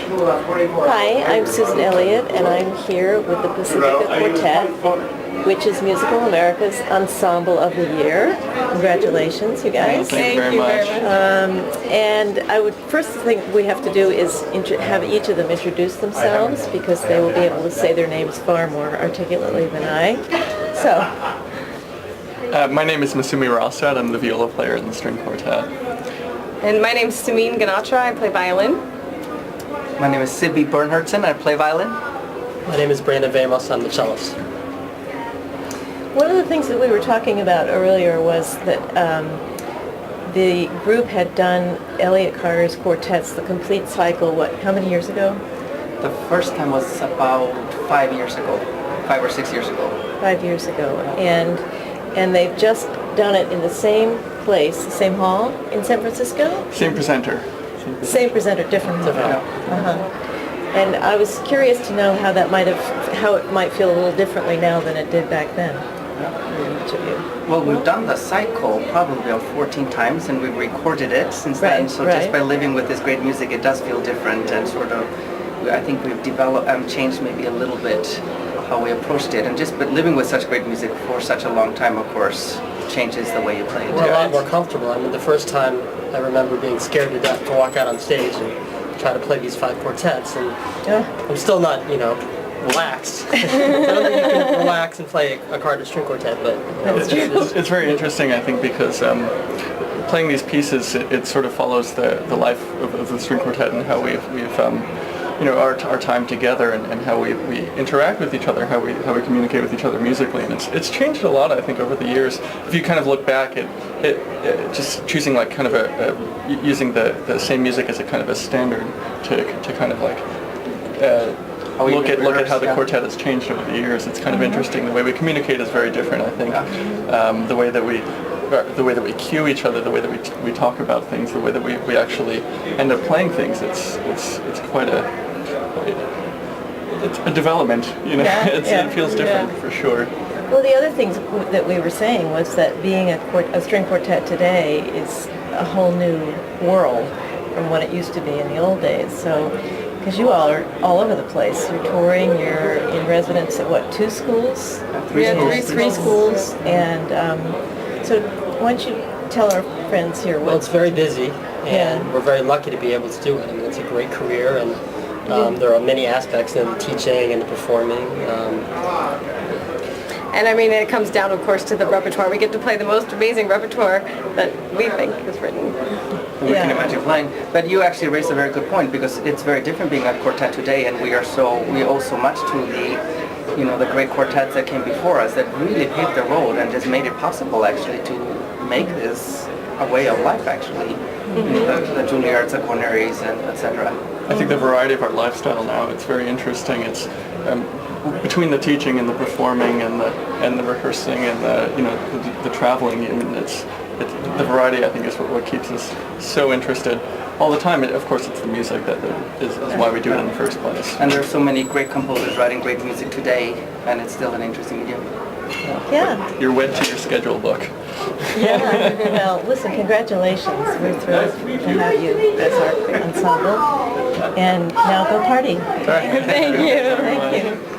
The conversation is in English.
Hi, I'm Susan Elliott, and I'm here with the Pacifica Quartet, which is Musical America's Ensemble of the Year. Congratulations, you guys. Thank you very much. And I would first thing we have to do is have each of them introduce themselves, because they will be able to say their names far more articulately than I. So. My name is Masumi Rostad. I'm the viola player in the string quartet. And my name is Samin Ganatra. I play violin. My name is Sibby Bernhardsen. I play violin. My name is Brandon Vamos. I'm the cellist. One of the things that we were talking about earlier was that the group had done Elliott Carter's quartets, the complete cycle, how many years ago? The first time was about 5 years ago, 5 or 6 years ago. 5 years ago. And they've just done it in the same place, the same hall in San Francisco? Same presenter. Same presenter, different hall. And I was curious to know how it might feel a little differently now than it did back then. Each of you. Well, we've done the cycle probably about 14 times, and we've recorded it since then. So just by living with this great music, it does feel different, and sort of, I think we've developed, changed maybe a little bit how we approached it, and but living with such great music for such a long time, of course, changes the way you play it. We're a lot more comfortable. I mean, the first time I remember being scared to death to walk out on stage and try to play these 5 quartets, and I'm still not, relaxed. I don't think you can relax and play a Carter string quartet, but it's very interesting, I think, because playing these pieces, it sort of follows the life of the string quartet and how we've our time together and how we interact with each other, how we communicate with each other musically, and it's changed a lot, I think, over the years. If you kind of look back at just choosing like kind of using the same music as a kind of a standard to kind of like look at how the quartet has changed over the years. It's kind of interesting. The way we communicate is very different, I think. The way that we cue each other, the way that we talk about things, the way that we actually end up playing things, it's quite a development, It feels different for sure. Well, the other things that we were saying was that being a string quartet today is a whole new world from what it used to be in the old days. So, because you all are all over the place. You're touring, you're in residence at 2 schools? Three schools. And so why don't you tell our friends here Well, it's very busy, and we're very lucky to be able to do it. I mean, it's a great career, and there are many aspects in the teaching and the performing. And I mean, it comes down, of course, to the repertoire. We get to play the most amazing repertoire that we think is written. We can imagine playing. But you actually raised a very good point, because it's very different being a quartet today, and we owe so much to the great quartets that came before us that really paved the road and just made it possible actually to make this a way of life actually. The Juilliards, the Corneries, and etc. I think the variety of our lifestyle now, it's very interesting. It's between the teaching and the performing and the rehearsing and the traveling. I mean, the variety, I think, is what keeps us so interested all the time. Of course, it's the music that is why we do it in the first place. And there are so many great composers writing great music today, and it's still an interesting medium. Yeah. You're wed to your schedule book. Yeah. Well, listen, congratulations. We're thrilled to have you as our ensemble. And now go party. Thank you. Thank you.